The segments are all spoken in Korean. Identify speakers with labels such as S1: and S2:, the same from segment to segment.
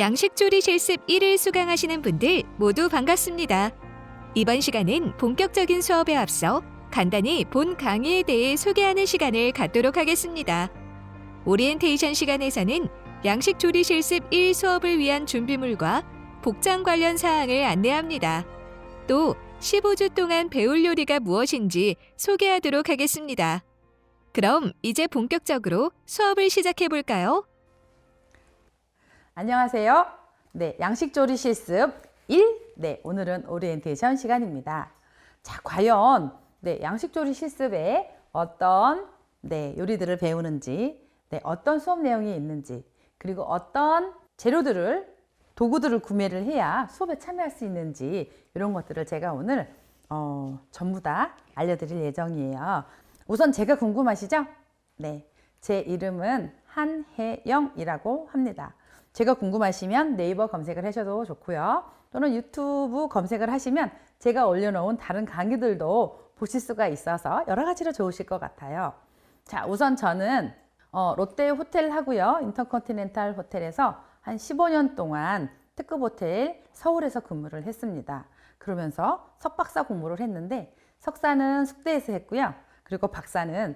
S1: 양식조리 실습 1을 수강하시는 분들 모두 반갑습니다. 이번 시간은 본격적인 수업에 앞서 간단히 본 강의에 대해 소개하는 시간을 갖도록 하겠습니다. 오리엔테이션 시간에서는 양식조리 실습 1 수업을 위한 준비물과 복장 관련 사항을 안내합니다. 또 15주 동안 배울 요리가 무엇인지 소개하도록 하겠습니다. 그럼 이제 본격적으로 수업을 시작해 볼까요?
S2: 안녕하세요. 양식조리 실습 1. 오늘은 오리엔테이션 시간입니다. 자, 과연 양식조리 실습에 어떤 요리들을 배우는지, 어떤 수업 내용이 있는지, 그리고 어떤 도구들을 구매를 해야 수업에 참여할 수 있는지 이런 것들을 제가 오늘 전부 다 알려드릴 예정이에요. 우선 제가 궁금하시죠? 제 이름은 한혜영이라고 합니다. 제가 궁금하시면 네이버 검색을 하셔도 좋고요. 또는 유튜브 검색을 하시면 제가 올려놓은 다른 강의들도 보실 수가 있어서 여러 가지로 좋으실 것 같아요. 자, 우선 저는 롯데 호텔 하고요. 인터컨티넨탈 호텔에서 한 15년 동안 특급 호텔 서울에서 근무를 했습니다. 그러면서 석박사 공부를 했는데 석사는 숙대에서 했고요. 그리고 박사는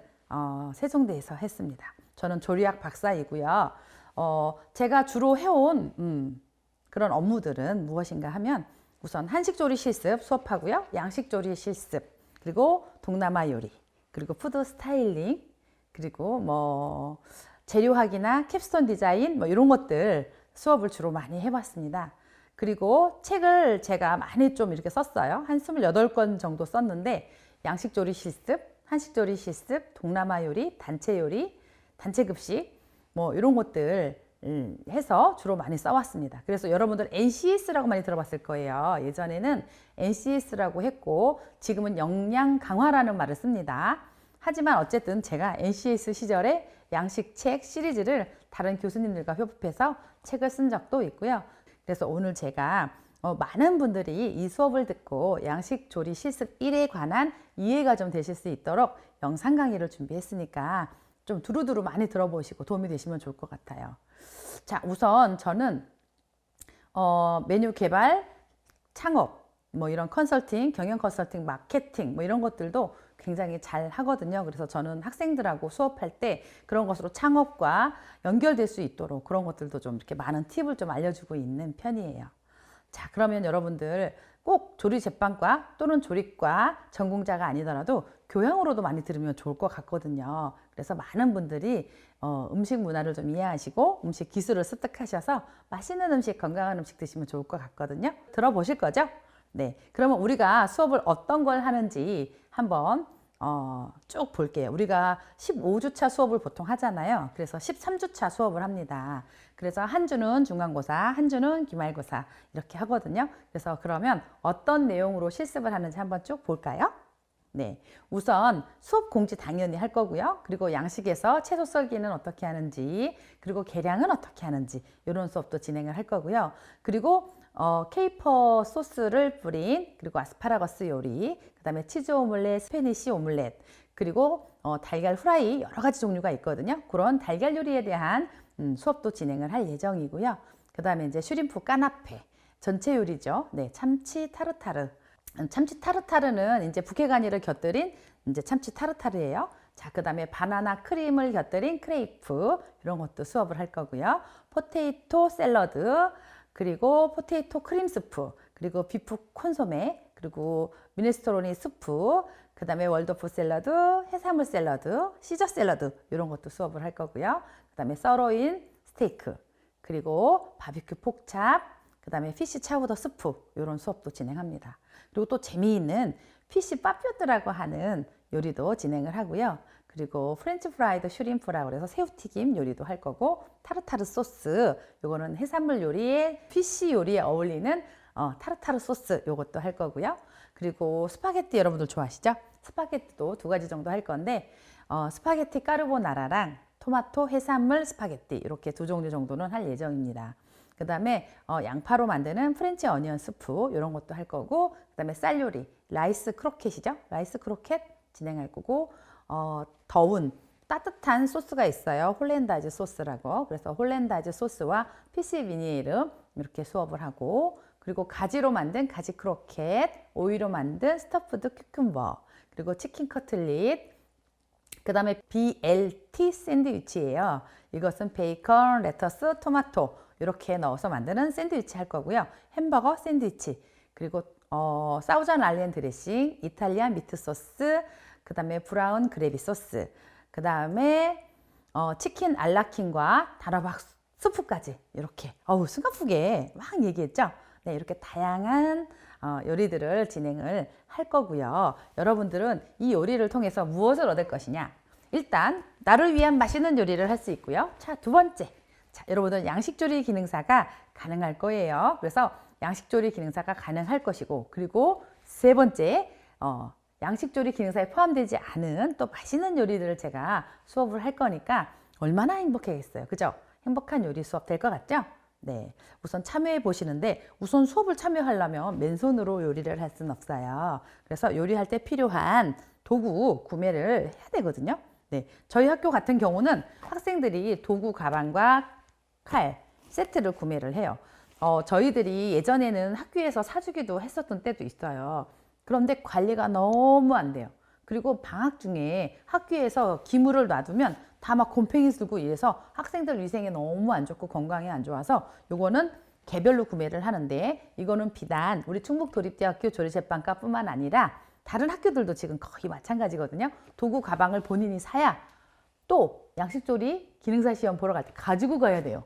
S2: 세종대에서 했습니다. 저는 조리학 박사이고요. 제가 주로 해온 그런 업무들은 무엇인가 하면 우선 한식조리 실습 수업하고요. 양식조리 실습, 그리고 동남아 요리, 그리고 푸드 스타일링, 그리고 재료학이나 캡스톤 디자인 이런 것들 수업을 주로 많이 해봤습니다. 그리고 책을 제가 많이 좀 이렇게 썼어요. 한 28권 정도 썼는데 양식조리 실습, 한식조리 실습, 동남아 요리, 단체 요리, 단체 급식 이런 것들 해서 주로 많이 써왔습니다. 그래서 여러분들 NCS라고 많이 들어봤을 거예요. 예전에는 NCS라고 했고 지금은 역량 강화라는 말을 씁니다. 하지만 어쨌든 제가 NCS 시절에 양식책 시리즈를 다른 교수님들과 협업해서 책을 쓴 적도 있고요. 그래서 오늘 제가 많은 분들이 이 수업을 듣고 양식조리 실습 1에 관한 이해가 좀 되실 수 있도록 영상 강의를 준비했으니까 좀 두루두루 많이 들어보시고 도움이 되시면 좋을 것 같아요. 자, 우선 저는 메뉴 개발, 창업, 이런 컨설팅, 경영 컨설팅, 마케팅 이런 것들도 굉장히 잘 하거든요. 그래서 저는 학생들하고 수업할 때 그런 것으로 창업과 연결될 수 있도록 그런 것들도 좀 이렇게 많은 팁을 좀 알려주고 있는 편이에요. 자, 그러면 여러분들 꼭 조리 제빵과 또는 조리과 전공자가 아니더라도 교양으로도 많이 들으면 좋을 것 같거든요. 그래서 많은 분들이 음식 문화를 좀 이해하시고 음식 기술을 습득하셔서 맛있는 음식, 건강한 음식 드시면 좋을 것 같거든요. 들어보실 거죠? 그러면 우리가 수업을 어떤 걸 하는지 한번 쭉 볼게요. 우리가 15주차 수업을 보통 하잖아요. 그래서 13주차 수업을 합니다. 그래서 한 주는 중간고사, 한 주는 기말고사 이렇게 하거든요. 그래서 그러면 어떤 내용으로 실습을 하는지 한번 쭉 볼까요? 우선 수업 공지 당연히 할 거고요. 그리고 양식에서 채소 썰기는 어떻게 하는지, 그리고 계량은 어떻게 하는지 이런 수업도 진행을 할 거고요. 그리고 케이퍼 소스를 뿌린 그리고 아스파라거스 요리, 그 다음에 치즈 오믈렛, 스페니쉬 오믈렛, 그리고 달걀 후라이 여러 가지 종류가 있거든요. 그런 달걀 요리에 대한 수업도 진행을 할 예정이고요. 그 다음에 이제 슈림프 까나페, 전체 요리죠. 참치 타르타르. 참치 타르타르는 이제 북해가니를 곁들인 이제 참치 타르타르예요. 자, 그 다음에 바나나 크림을 곁들인 크레이프 이런 것도 수업을 할 거고요. 포테이토 샐러드, 그리고 포테이토 크림 스프, 그리고 비프 콘소메, 그리고 미네스토로니 스프, 그 다음에 월더프 샐러드, 해산물 샐러드, 시저 샐러드 이런 것도 수업을 할 거고요. 그 다음에 서로인 스테이크, 그리고 바비큐 폭찹, 그 다음에 피쉬 차우더 스프 이런 수업도 진행합니다. 그리고 또 재미있는 피쉬 빠뾰드라고 하는 요리도 진행을 하고요. 그리고 프렌치 프라이드 슈림프라고 해서 새우튀김 요리도 할 거고, 타르타르 소스 요거는 해산물 요리에 피쉬 요리에 어울리는 타르타르 소스 요것도 할 거고요. 그리고 스파게티 여러분들 좋아하시죠? 스파게티도 2가지 정도 할 건데 스파게티 까르보나라랑 토마토 해산물 스파게티 이렇게 2종류 정도는 할 예정입니다. 그 다음에 양파로 만드는 프렌치 어니언 스프 이런 것도 할 거고, 그 다음에 쌀 요리 라이스 크로켓이죠. 라이스 크로켓 진행할 거고, 더운 따뜻한 소스가 있어요. 홀랜다이즈 소스라고. 그래서 홀랜다이즈 소스와 피시 비니에르 이렇게 수업을 하고, 그리고 가지로 만든 가지 크로켓, 오이로 만든 스터프드 큐큐버, 그리고 치킨 커틀릿, 그 다음에 BLT 샌드위치예요. 이것은 베이컨, 레터스, 토마토 이렇게 넣어서 만드는 샌드위치 할 거고요. 햄버거 샌드위치, 그리고 사우잔 알리엔 드레싱, 이탈리안 미트 소스, 그 다음에 브라운 그레비 소스, 그 다음에 치킨 알라킨과 단호박 스프까지 이렇게 숨가쁘게 막 얘기했죠. 네, 이렇게 다양한 요리들을 진행을 할 거고요. 여러분들은 이 요리를 통해서 무엇을 얻을 것이냐? 일단 나를 위한 맛있는 요리를 할 수 있고요. 자, 두 번째, 자, 여러분들 양식조리 기능사가 가능할 거예요. 그래서 양식조리 기능사가 가능할 것이고, 그리고 세 번째, 양식조리 기능사에 포함되지 않은 또 맛있는 요리들을 제가 수업을 할 거니까 얼마나 행복하겠어요. 그죠? 행복한 요리 수업 될 것 같죠? 네, 우선 참여해 보시는데, 우선 수업을 참여하려면 맨손으로 요리를 할 수는 없어요. 그래서 요리할 때 필요한 도구 구매를 해야 되거든요. 네, 저희 학교 같은 경우는 학생들이 도구 가방과 칼 세트를 구매를 해요. 저희들이 예전에는 학교에서 사주기도 했었던 때도 있어요. 그런데 관리가 너무 안 돼요. 그리고 방학 중에 학교에서 기물을 놔두면 다 막 곰팡이 쓰고 이래서 학생들 위생에 너무 안 좋고 건강에 안 좋아서 요거는 개별로 구매를 하는데, 이거는 비단 우리 충북도립대학교 조리제빵과 뿐만 아니라 다른 학교들도 지금 거의 마찬가지거든요. 도구 가방을 본인이 사야 또 양식조리 기능사 시험 보러 갈 때 가지고 가야 돼요.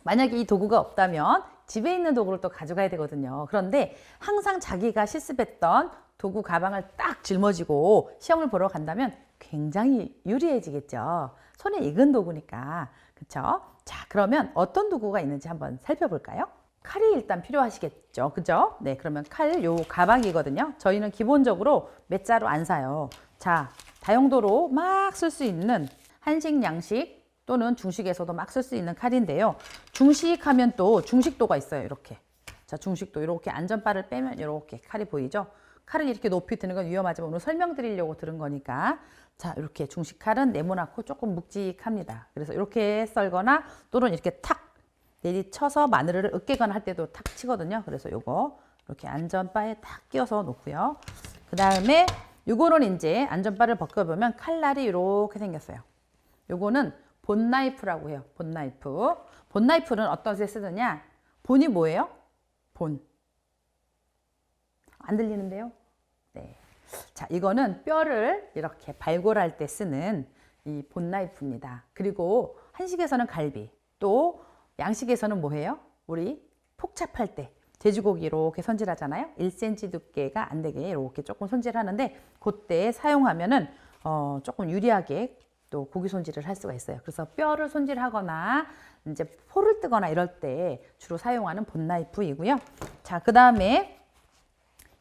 S2: 만약에 이 도구가 없다면 집에 있는 도구를 또 가져가야 되거든요. 그런데 항상 자기가 실습했던 도구 가방을 딱 짊어지고 시험을 보러 간다면 굉장히 유리해지겠죠. 손에 익은 도구니까. 그쵸? 자, 그러면 어떤 도구가 있는지 한번 살펴볼까요? 칼이 일단 필요하시겠죠. 그죠? 네, 그러면 칼 요 가방이거든요. 저희는 기본적으로 몇 자루 안 사요. 자, 다용도로 막 쓸 수 있는 한식, 양식 또는 중식에서도 막 쓸 수 있는 칼인데요. 중식 하면 또 중식도가 있어요. 이렇게. 자, 중식도 이렇게 안전바를 빼면 이렇게 칼이 보이죠? 칼을 이렇게 높이 드는 건 위험하지만 오늘 설명드리려고 들은 거니까. 자, 이렇게 중식 칼은 네모나고 조금 묵직합니다. 그래서 이렇게 썰거나 또는 이렇게 탁 내리쳐서 마늘을 으깨거나 할 때도 탁 치거든요. 그래서 요거 이렇게 안전바에 탁 끼워서 놓고요. 그 다음에 요거는 이제 안전바를 벗겨보면 칼날이 이렇게 생겼어요. 요거는 본나이프라고 해요. 본나이프. 본나이프는 어떤 데 쓰느냐? 본이 뭐예요? 본. 안 들리는데요? 네. 자, 이거는 뼈를 이렇게 발골할 때 쓰는 이 본나이프입니다. 그리고 한식에서는 갈비, 또 양식에서는 뭐예요? 우리 폭찹할 때 돼지고기 이렇게 손질하잖아요. 1cm 두께가 안 되게 이렇게 조금 손질하는데, 그때 사용하면은 조금 유리하게 또 고기 손질을 할 수가 있어요. 그래서 뼈를 손질하거나 이제 포를 뜨거나 이럴 때 주로 사용하는 본나이프이고요. 자, 그 다음에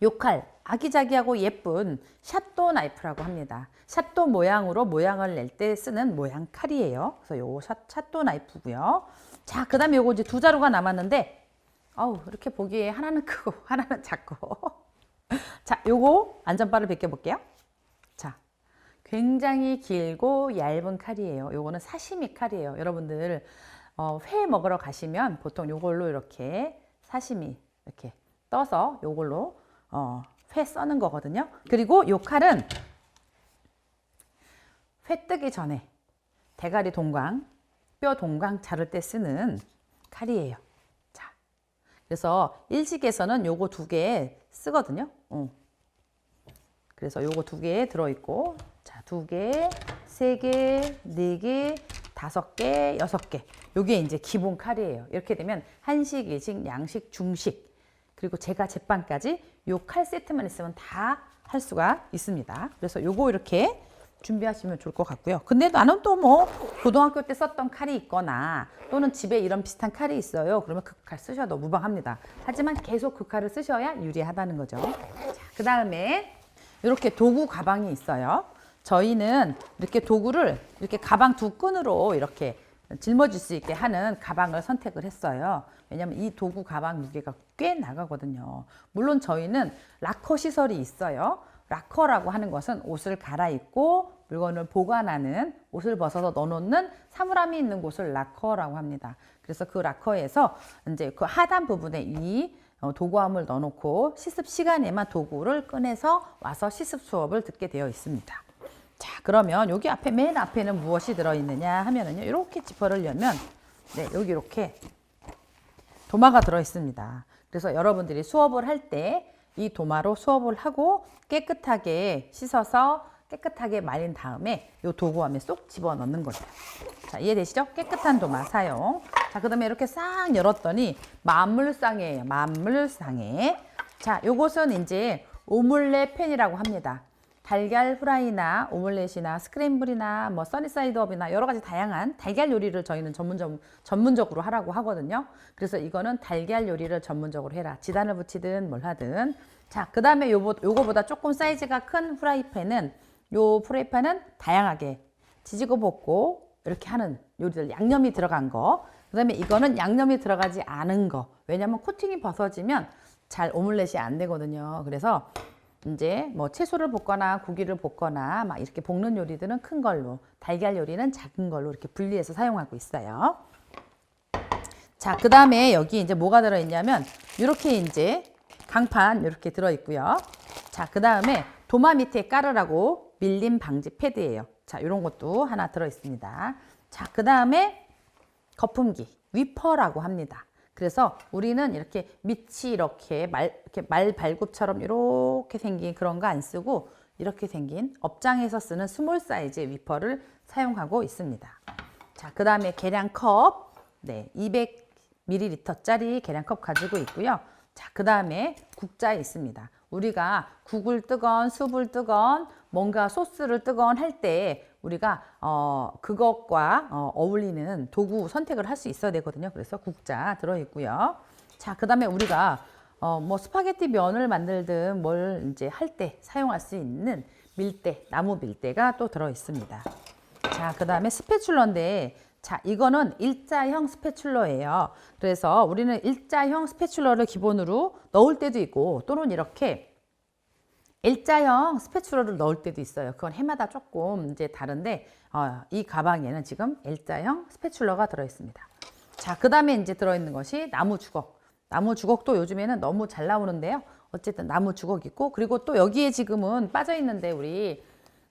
S2: 요 칼, 아기자기하고 예쁜 샤또 나이프라고 합니다. 샤또 모양으로 모양을 낼 때 쓰는 모양 칼이에요. 그래서 요 샤또 나이프고요. 자, 그 다음에 요거 이제 두 자루가 남았는데, 이렇게 보기에 하나는 크고 하나는 작고. 자, 요거 안전바를 벗겨볼게요. 자, 굉장히 길고 얇은 칼이에요. 요거는 사시미 칼이에요. 여러분들 회 먹으러 가시면 보통 요걸로 이렇게 사시미 이렇게 떠서 요걸로 회 써는 거거든요. 그리고 요 칼은 회 뜨기 전에 대가리 동강, 뼈 동강 자를 때 쓰는 칼이에요. 자, 그래서 일식에서는 요거 두 개 쓰거든요. 그래서 요거 두 개 들어있고, 자, 두 개, 세 개, 네 개, 다섯 개, 여섯 개. 요게 이제 기본 칼이에요. 이렇게 되면 한식, 일식, 양식, 중식, 그리고 제가 제빵까지 요 칼 세트만 있으면 다 할 수가 있습니다. 그래서 요거 이렇게 준비하시면 좋을 것 같고요. 근데 나는 또 뭐 고등학교 때 썼던 칼이 있거나 또는 집에 이런 비슷한 칼이 있어요. 그러면 그 칼 쓰셔도 무방합니다. 하지만 계속 그 칼을 쓰셔야 유리하다는 거죠. 그 다음에 이렇게 도구 가방이 있어요. 저희는 이렇게 도구를 이렇게 가방 두 끈으로 이렇게 짊어질 수 있게 하는 가방을 선택을 했어요. 왜냐하면 이 도구 가방 무게가 꽤 나가거든요. 물론 저희는 락커 시설이 있어요. 락커라고 하는 것은 옷을 갈아입고 물건을 보관하는, 옷을 벗어서 넣어놓는 사물함이 있는 곳을 락커라고 합니다. 그래서 그 락커에서 이제 그 하단 부분에 이 도구함을 넣어놓고 실습 시간에만 도구를 꺼내서 와서 실습 수업을 듣게 되어 있습니다. 자, 그러면 여기 앞에 맨 앞에는 무엇이 들어있느냐 하면은요, 이렇게 지퍼를 열면 네, 여기 이렇게 도마가 들어 있습니다. 그래서 여러분들이 수업을 할 때 이 도마로 수업을 하고 깨끗하게 씻어서 깨끗하게 말린 다음에 이 도구함에 쏙 집어넣는 거죠. 자, 이해되시죠? 깨끗한 도마 사용. 자, 그 다음에 이렇게 싹 열었더니 만물상이에요. 만물상에. 자, 요것은 이제 오믈렛 팬이라고 합니다. 달걀 후라이나 오믈렛이나 스크램블이나 뭐 써니사이드업이나 여러 가지 다양한 달걀 요리를 저희는 전문적으로 하라고 하거든요. 그래서 이거는 달걀 요리를 전문적으로 해라. 지단을 붙이든 뭘 하든. 자, 그 다음에 요거보다 조금 사이즈가 큰 후라이팬은 요 프라이팬은 다양하게 지지고 볶고 이렇게 하는 요리들, 양념이 들어간 거. 그 다음에 이거는 양념이 들어가지 않은 거. 왜냐면 코팅이 벗어지면 잘 오믈렛이 안 되거든요. 그래서 이제 뭐 채소를 볶거나 고기를 볶거나 막 이렇게 볶는 요리들은 큰 걸로, 달걀 요리는 작은 걸로 이렇게 분리해서 사용하고 있어요. 자, 그 다음에 여기 이제 뭐가 들어있냐면 이렇게 이제 강판 이렇게 들어있고요. 자, 그 다음에 도마 밑에 깔으라고 밀림 방지 패드예요. 자, 이런 것도 하나 들어있습니다. 자, 그 다음에 거품기, 위퍼라고 합니다. 그래서 우리는 이렇게 밑이 이렇게 말 발굽처럼 이렇게 생긴 그런 거 안 쓰고 이렇게 생긴 업장에서 쓰는 스몰 사이즈의 위퍼를 사용하고 있습니다. 자, 그 다음에 계량컵, 네, 200ml짜리 계량컵 가지고 있고요. 자, 그 다음에 국자 있습니다. 우리가 국을 뜨건 수프를 뜨건 뭔가 소스를 뜨건 할 때 우리가 그것과 어울리는 도구 선택을 할 수 있어야 되거든요. 그래서 국자 들어있고요. 자, 그 다음에 우리가 뭐 스파게티 면을 만들든 뭘 이제 할 때 사용할 수 있는 밀대, 나무 밀대가 또 들어있습니다. 자, 그 다음에 스패츌러인데, 자, 이거는 일자형 스패츌러예요. 그래서 우리는 일자형 스패츌러를 기본으로 넣을 때도 있고 또는 이렇게 일자형 스패츌러를 넣을 때도 있어요. 그건 해마다 조금 이제 다른데 이 가방에는 지금 일자형 스패츌러가 들어있습니다. 자, 그 다음에 이제 들어있는 것이 나무 주걱. 나무 주걱도 요즘에는 너무 잘 나오는데요. 어쨌든 나무 주걱 있고, 그리고 또 여기에 지금은 빠져 있는데 우리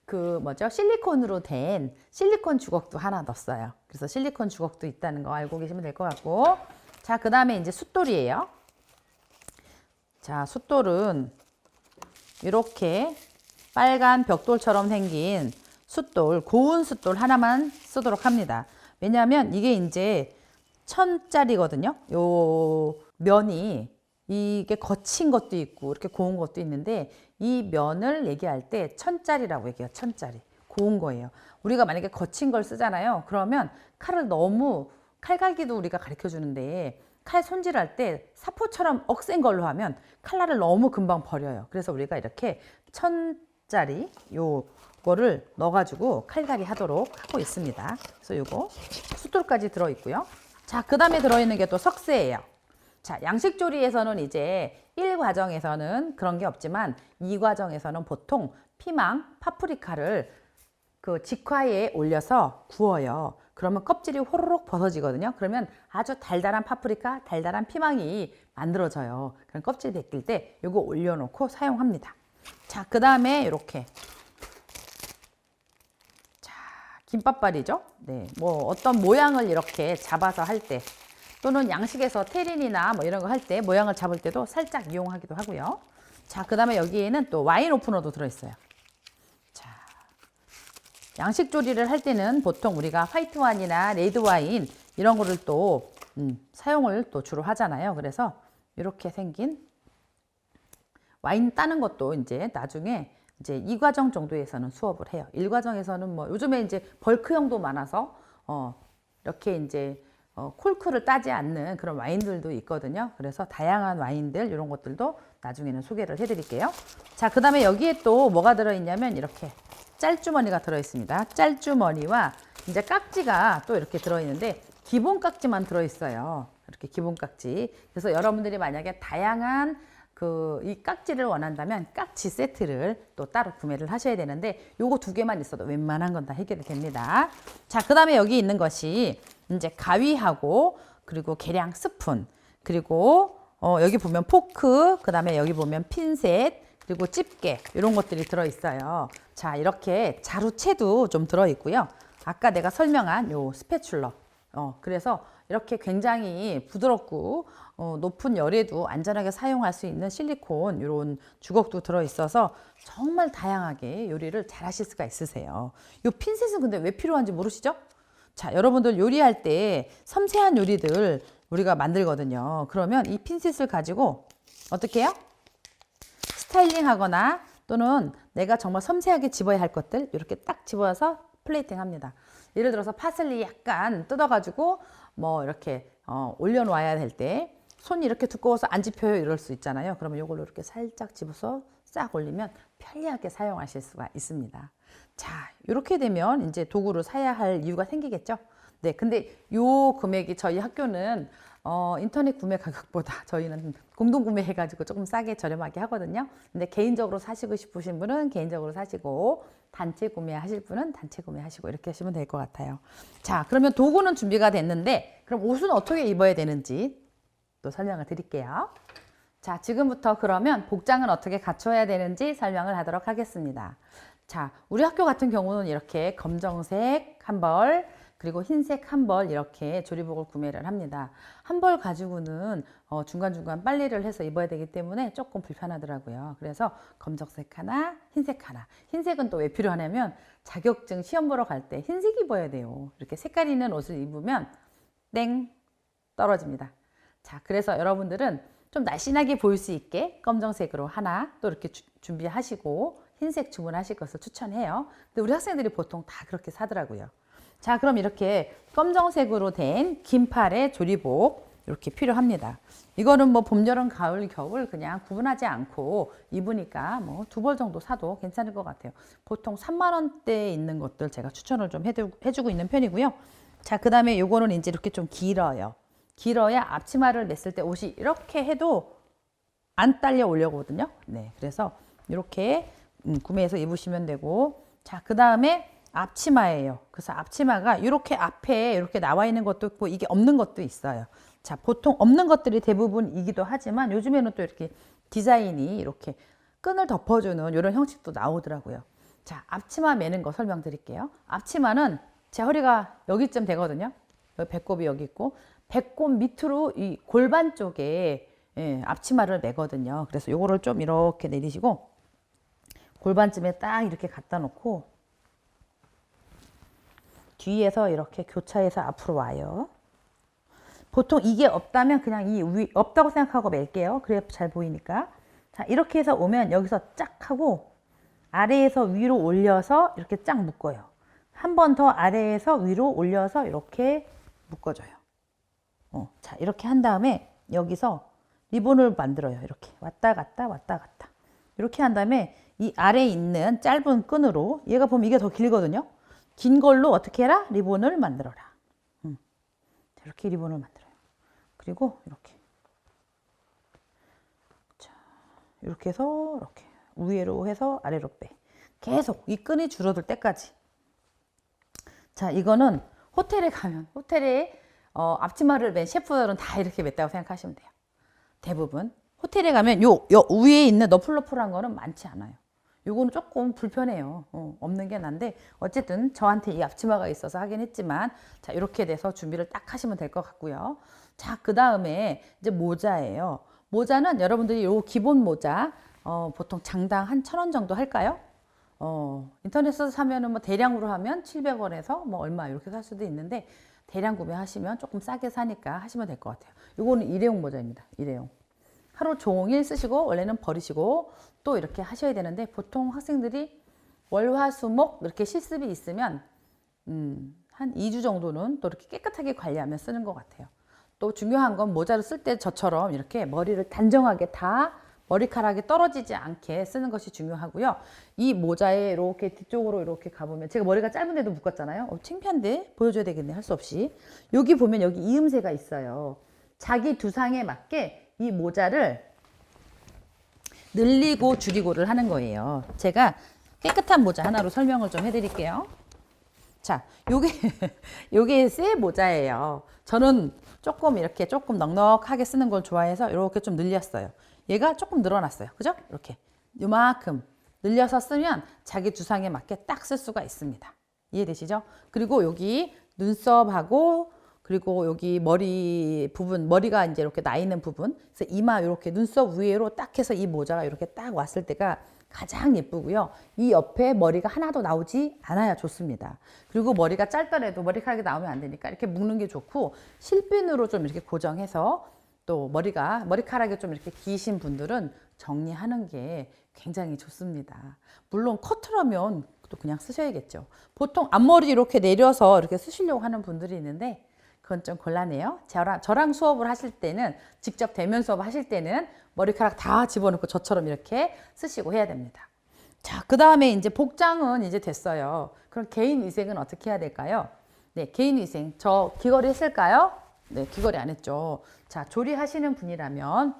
S2: 그 뭐죠? 실리콘으로 된 실리콘 주걱도 하나 넣었어요. 그래서 실리콘 주걱도 있다는 거 알고 계시면 될 것 같고. 자, 그 다음에 이제 숫돌이에요. 자, 숫돌은 이렇게 빨간 벽돌처럼 생긴 숫돌, 고운 숫돌 하나만 쓰도록 합니다. 왜냐하면 이게 이제 1000짜리거든요. 요 면이 이게 거친 것도 있고 이렇게 고운 것도 있는데 이 면을 얘기할 때 1000짜리라고 얘기해요. 1000짜리. 고운 거예요. 우리가 만약에 거친 걸 쓰잖아요. 그러면 칼을 너무, 칼갈기도 우리가 가르쳐 주는데 칼 손질할 때 사포처럼 억센 걸로 하면 칼날을 너무 금방 버려요. 그래서 우리가 이렇게 1000짜리 요거를 넣어가지고 칼갈이 하도록 하고 있습니다. 그래서 요거 숫돌까지 들어있고요. 자, 그 다음에 들어있는 게 또 석쇠예요. 자, 양식조리에서는 이제 1과정에서는 그런 게 없지만 2과정에서는 보통 피망, 파프리카를 그 직화에 올려서 구워요. 그러면 껍질이 호로록 벗어지거든요. 그러면 아주 달달한 파프리카, 달달한 피망이 만들어져요. 그럼 껍질 벗길 때 이거 올려놓고 사용합니다. 자, 그 다음에 이렇게 자, 김밥발이죠. 네, 뭐 어떤 모양을 이렇게 잡아서 할 때 또는 양식에서 테린이나 뭐 이런 거 할 때 모양을 잡을 때도 살짝 이용하기도 하고요. 자, 그 다음에 여기에는 또 와인 오프너도 들어있어요. 자, 양식 조리를 할 때는 보통 우리가 화이트 와인이나 레드 와인 이런 거를 또 사용을 또 주로 하잖아요. 그래서 이렇게 생긴 와인 따는 것도 이제 나중에 이제 2과정 정도에서는 수업을 해요. 1과정에서는 뭐 요즘에 이제 벌크형도 많아서 이렇게 이제 콜크를 따지 않는 그런 와인들도 있거든요. 그래서 다양한 와인들 이런 것들도 나중에는 소개를 해드릴게요. 자, 그 다음에 여기에 또 뭐가 들어있냐면 이렇게 짤주머니가 들어있습니다. 짤주머니와 이제 깍지가 또 이렇게 들어있는데 기본 깍지만 들어있어요. 이렇게 기본 깍지. 그래서 여러분들이 만약에 다양한 이 깍지를 원한다면 깍지 세트를 또 따로 구매를 하셔야 되는데 요거 두 개만 있어도 웬만한 건 다 해결이 됩니다. 자, 그 다음에 여기 있는 것이 이제 가위하고 그리고 계량 스푼 그리고 여기 보면 포크 그 다음에 여기 보면 핀셋 그리고 집게 이런 것들이 들어있어요. 자, 이렇게 자루채도 좀 들어있고요. 아까 내가 설명한 요 스패츌러 그래서 이렇게 굉장히 부드럽고 높은 열에도 안전하게 사용할 수 있는 실리콘 이런 주걱도 들어있어서 정말 다양하게 요리를 잘 하실 수가 있으세요. 이 핀셋은 근데 왜 필요한지 모르시죠? 자, 여러분들 요리할 때 섬세한 요리들 우리가 만들거든요. 그러면 이 핀셋을 가지고 어떻게 해요? 스타일링 하거나 또는 내가 정말 섬세하게 집어야 할 것들 이렇게 딱 집어서 플레이팅 합니다. 예를 들어서 파슬리 약간 뜯어가지고 뭐 이렇게 올려놓아야 될 때 손이 이렇게 두꺼워서 안 집혀요 이럴 수 있잖아요. 그러면 이걸로 이렇게 살짝 집어서 싹 올리면 편리하게 사용하실 수가 있습니다. 자, 이렇게 되면 이제 도구를 사야 할 이유가 생기겠죠. 네, 근데 요 금액이 저희 학교는 인터넷 구매 가격보다 저희는 공동 구매해가지고 조금 싸게 저렴하게 하거든요. 근데 개인적으로 사시고 싶으신 분은 개인적으로 사시고 단체 구매하실 분은 단체 구매하시고 이렇게 하시면 될 것 같아요. 자, 그러면 도구는 준비가 됐는데 그럼 옷은 어떻게 입어야 되는지 또 설명을 드릴게요. 자, 지금부터 그러면 복장은 어떻게 갖춰야 되는지 설명을 하도록 하겠습니다. 자, 우리 학교 같은 경우는 이렇게 검정색 한 벌, 그리고 흰색 한 벌 이렇게 조리복을 구매를 합니다. 한 벌 가지고는 중간중간 빨래를 해서 입어야 되기 때문에 조금 불편하더라고요. 그래서 검정색 하나, 흰색 하나. 흰색은 또 왜 필요하냐면 자격증 시험 보러 갈 때 흰색 입어야 돼요. 이렇게 색깔 있는 옷을 입으면 땡 떨어집니다. 자, 그래서 여러분들은 좀 날씬하게 보일 수 있게 검정색으로 하나 또 이렇게 준비하시고 흰색 주문하실 것을 추천해요. 근데 우리 학생들이 보통 다 그렇게 사더라고요. 자, 그럼 이렇게 검정색으로 된 긴팔의 조리복 이렇게 필요합니다. 이거는 뭐 봄, 여름, 가을, 겨울 그냥 구분하지 않고 입으니까 뭐 2벌 정도 사도 괜찮을 것 같아요. 보통 3만 원대에 있는 것들 제가 추천을 좀 해주고 있는 편이고요. 자, 그 다음에 요거는 이제 이렇게 좀 길어요. 길어야 앞치마를 맸을 때 옷이 이렇게 해도 안 딸려 올려거든요. 네, 그래서 이렇게 구매해서 입으시면 되고, 자, 그 다음에 앞치마예요. 그래서 앞치마가 이렇게 앞에 이렇게 나와 있는 것도 있고 이게 없는 것도 있어요. 자, 보통 없는 것들이 대부분이기도 하지만 요즘에는 또 이렇게 디자인이 이렇게 끈을 덮어주는 이런 형식도 나오더라고요. 자, 앞치마 매는 거 설명드릴게요. 앞치마는 제 허리가 여기쯤 되거든요. 여기 배꼽이 여기 있고 배꼽 밑으로 이 골반 쪽에 앞치마를 매거든요. 그래서 요거를 좀 이렇게 내리시고 골반쯤에 딱 이렇게 갖다 놓고 뒤에서 이렇게 교차해서 앞으로 와요. 보통 이게 없다면 그냥 이 위 없다고 생각하고 멜게요. 그래야 잘 보이니까. 자, 이렇게 해서 오면 여기서 쫙 하고 아래에서 위로 올려서 이렇게 쫙 묶어요. 한 번 더 아래에서 위로 올려서 이렇게 묶어줘요. 자, 이렇게 한 다음에 여기서 리본을 만들어요. 이렇게 왔다 갔다 왔다 갔다. 이렇게 한 다음에 이 아래에 있는 짧은 끈으로 얘가 보면 이게 더 길거든요. 긴 걸로 어떻게 해라? 리본을 만들어라. 이렇게 리본을 만들어요. 그리고 이렇게. 자, 이렇게 해서 이렇게 위로 해서 아래로 빼. 계속 이 끈이 줄어들 때까지. 자, 이거는 호텔에 가면 호텔에 앞치마를 맨 셰프들은 다 이렇게 맸다고 생각하시면 돼요. 대부분 호텔에 가면 요 위에 있는 너플너플한 거는 많지 않아요. 요거는 조금 불편해요. 없는 게 난데 어쨌든 저한테 이 앞치마가 있어서 하긴 했지만 자, 이렇게 돼서 준비를 딱 하시면 될 것 같고요. 자, 그 다음에 이제 모자예요. 모자는 여러분들이 요 기본 모자 보통 장당 한 1,000원 정도 할까요? 인터넷에서 사면은 뭐 대량으로 하면 700원에서 뭐 얼마 이렇게 살 수도 있는데 대량 구매하시면 조금 싸게 사니까 하시면 될 것 같아요. 요거는 일회용 모자입니다. 일회용. 하루 종일 쓰시고 원래는 버리시고 또 이렇게 하셔야 되는데 보통 학생들이 월화수목 이렇게 실습이 있으면 한 2주 정도는 또 이렇게 깨끗하게 관리하면 쓰는 것 같아요. 또 중요한 건 모자를 쓸 때 저처럼 이렇게 머리를 단정하게 다 머리카락이 떨어지지 않게 쓰는 것이 중요하고요. 이 모자에 이렇게 뒤쪽으로 이렇게 가보면 제가 머리가 짧은데도 묶었잖아요. 창피한데 보여줘야 되겠네. 할 수 없이. 여기 보면 여기 이음새가 있어요. 자기 두상에 맞게 이 모자를 늘리고 줄이고를 하는 거예요. 제가 깨끗한 모자 하나로 설명을 좀 해드릴게요. 자, 요게 새 모자예요. 저는 조금 이렇게 조금 넉넉하게 쓰는 걸 좋아해서 이렇게 좀 늘렸어요. 얘가 조금 늘어났어요. 그죠? 이렇게 요만큼 늘려서 쓰면 자기 주상에 맞게 딱 쓸 수가 있습니다. 이해되시죠? 그리고 여기 눈썹하고 그리고 여기 머리 부분, 머리가 이제 이렇게 나 있는 부분, 그래서 이마 이렇게 눈썹 위로 딱 해서 이 모자가 이렇게 딱 왔을 때가 가장 예쁘고요. 이 옆에 머리가 하나도 나오지 않아야 좋습니다. 그리고 머리가 짧더라도 머리카락이 나오면 안 되니까 이렇게 묶는 게 좋고, 실핀으로 좀 이렇게 고정해서 또 머리카락이 좀 이렇게 기신 분들은 정리하는 게 굉장히 좋습니다. 물론 커트라면 또 그냥 쓰셔야겠죠. 보통 앞머리 이렇게 내려서 이렇게 쓰시려고 하는 분들이 있는데 그건 좀 곤란해요. 저랑 수업을 하실 때는, 직접 대면 수업 하실 때는 머리카락 다 집어넣고 저처럼 이렇게 쓰시고 해야 됩니다. 자, 그 다음에 이제 복장은 이제 됐어요. 그럼 개인 위생은 어떻게 해야 될까요? 네, 개인 위생. 저 귀걸이 했을까요? 네, 귀걸이 안 했죠. 자, 조리하시는 분이라면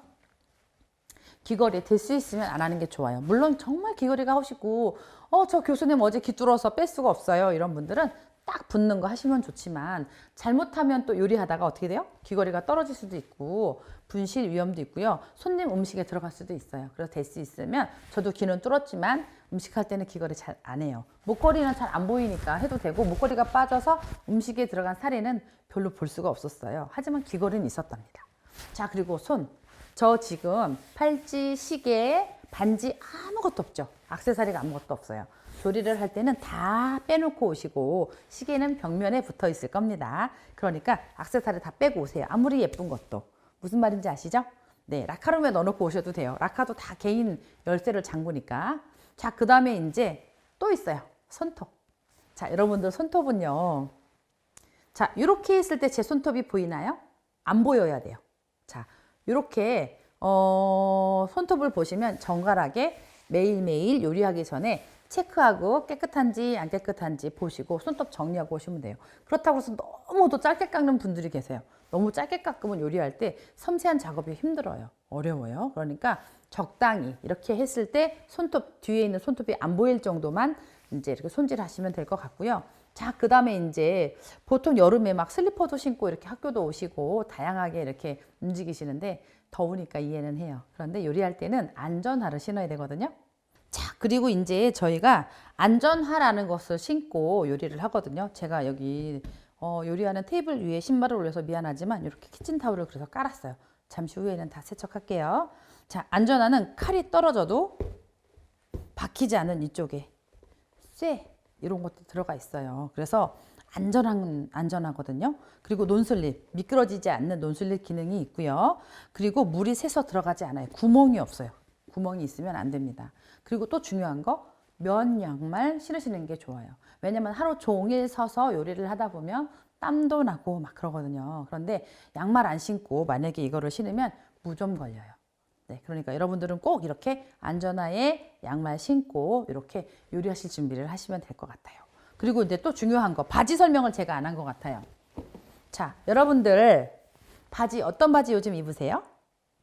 S2: 귀걸이 될 수 있으면 안 하는 게 좋아요. 물론 정말 귀걸이가 하고 싶고, 저 교수님 어제 귀 뚫어서 뺄 수가 없어요, 이런 분들은 딱 붙는 거 하시면 좋지만, 잘못하면 또 요리하다가 어떻게 돼요? 귀걸이가 떨어질 수도 있고 분실 위험도 있고요. 손님 음식에 들어갈 수도 있어요. 그래서 될 수 있으면, 저도 귀는 뚫었지만 음식할 때는 귀걸이 잘 안 해요. 목걸이는 잘 안 보이니까 해도 되고, 목걸이가 빠져서 음식에 들어간 사례는 별로 볼 수가 없었어요. 하지만 귀걸이는 있었답니다. 자, 그리고 손. 저 지금 팔찌, 시계, 반지 아무것도 없죠. 액세서리가 아무것도 없어요. 조리를 할 때는 다 빼놓고 오시고, 시계는 벽면에 붙어 있을 겁니다. 그러니까 액세서리 다 빼고 오세요. 아무리 예쁜 것도. 무슨 말인지 아시죠? 네, 라카룸에 넣어놓고 오셔도 돼요. 라카도 다 개인 열쇠를 잠그니까. 자, 그 다음에 이제 또 있어요. 손톱. 자, 여러분들 손톱은요. 자, 이렇게 했을 때 제 손톱이 보이나요? 안 보여야 돼요. 자, 이렇게 손톱을 보시면 정갈하게 매일매일 요리하기 전에 체크하고 깨끗한지 안 깨끗한지 보시고 손톱 정리하고 오시면 돼요. 그렇다고 해서 너무도 짧게 깎는 분들이 계세요. 너무 짧게 깎으면 요리할 때 섬세한 작업이 힘들어요. 어려워요. 그러니까 적당히 이렇게 했을 때 손톱 뒤에 있는 손톱이 안 보일 정도만 이제 이렇게 손질하시면 될 것 같고요. 자, 그 다음에 이제 보통 여름에 막 슬리퍼도 신고 이렇게 학교도 오시고 다양하게 이렇게 움직이시는데 더우니까 이해는 해요. 그런데 요리할 때는 안전화를 신어야 되거든요. 자, 그리고 이제 저희가 안전화라는 것을 신고 요리를 하거든요. 제가 여기 요리하는 테이블 위에 신발을 올려서 미안하지만 이렇게 키친타올을 그래서 깔았어요. 잠시 후에는 다 세척할게요. 자, 안전화는 칼이 떨어져도 박히지 않는 이쪽에 쇠 이런 것도 들어가 있어요. 그래서 안전하거든요. 그리고 논슬립, 미끄러지지 않는 논슬립 기능이 있고요. 그리고 물이 새서 들어가지 않아요. 구멍이 없어요. 구멍이 있으면 안 됩니다. 그리고 또 중요한 거, 면 양말 신으시는 게 좋아요. 왜냐면 하루 종일 서서 요리를 하다 보면 땀도 나고 막 그러거든요. 그런데 양말 안 신고 만약에 이거를 신으면 무좀 걸려요. 네, 그러니까 여러분들은 꼭 이렇게 안전하게 양말 신고 이렇게 요리하실 준비를 하시면 될 것 같아요. 그리고 이제 또 중요한 거, 바지 설명을 제가 안 한 것 같아요. 자, 여러분들 바지 어떤 바지 요즘 입으세요?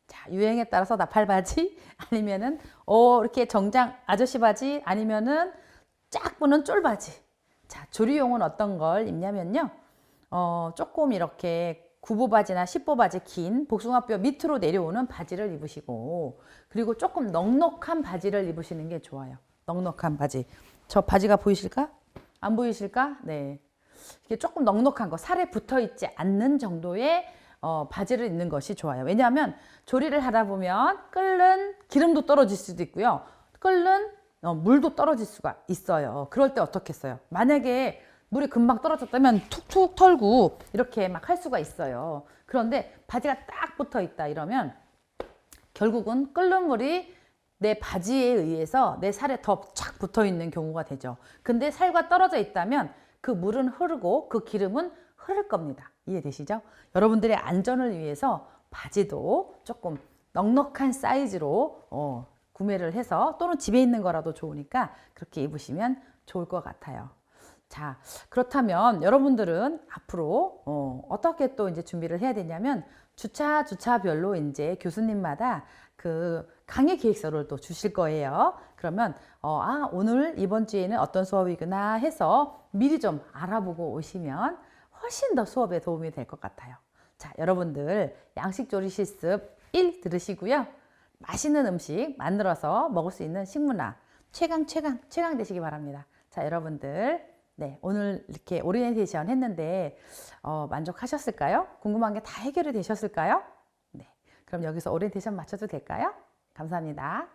S2: 자, 유행에 따라서 나팔 바지 아니면은 이렇게 정장 아저씨 바지 아니면은 쫙 보는 쫄 바지. 자, 조리용은 어떤 걸 입냐면요. 조금 이렇게 구보 바지나 십보 바지, 긴 복숭아뼈 밑으로 내려오는 바지를 입으시고, 그리고 조금 넉넉한 바지를 입으시는 게 좋아요. 넉넉한 바지. 저 바지가 보이실까? 안 보이실까? 네. 이게 조금 넉넉한 거, 살에 붙어 있지 않는 정도의 바지를 입는 것이 좋아요. 왜냐하면 조리를 하다 보면 끓는 기름도 떨어질 수도 있고요. 끓는 물도 떨어질 수가 있어요. 그럴 때 어떻겠어요? 만약에 물이 금방 떨어졌다면 툭툭 털고 이렇게 막 할 수가 있어요. 그런데 바지가 딱 붙어 있다 이러면 결국은 끓는 물이 내 바지에 의해서 내 살에 더 착 붙어 있는 경우가 되죠. 근데 살과 떨어져 있다면 그 물은 흐르고 그 기름은 흐를 겁니다. 이해되시죠? 여러분들의 안전을 위해서 바지도 조금 넉넉한 사이즈로 구매를 해서, 또는 집에 있는 거라도 좋으니까 그렇게 입으시면 좋을 것 같아요. 자, 그렇다면 여러분들은 앞으로 어떻게 또 이제 준비를 해야 되냐면 주차별로 이제 교수님마다 그 강의 계획서를 또 주실 거예요. 그러면 오늘 이번 주에는 어떤 수업이구나 해서 미리 좀 알아보고 오시면 훨씬 더 수업에 도움이 될 것 같아요. 자, 여러분들 양식조리 실습 1 들으시고요. 맛있는 음식 만들어서 먹을 수 있는 식문화 최강 되시기 바랍니다. 자, 여러분들 네, 오늘 이렇게 오리엔테이션 했는데 만족하셨을까요? 궁금한 게 다 해결이 되셨을까요? 네, 그럼 여기서 오리엔테이션 마쳐도 될까요? 감사합니다.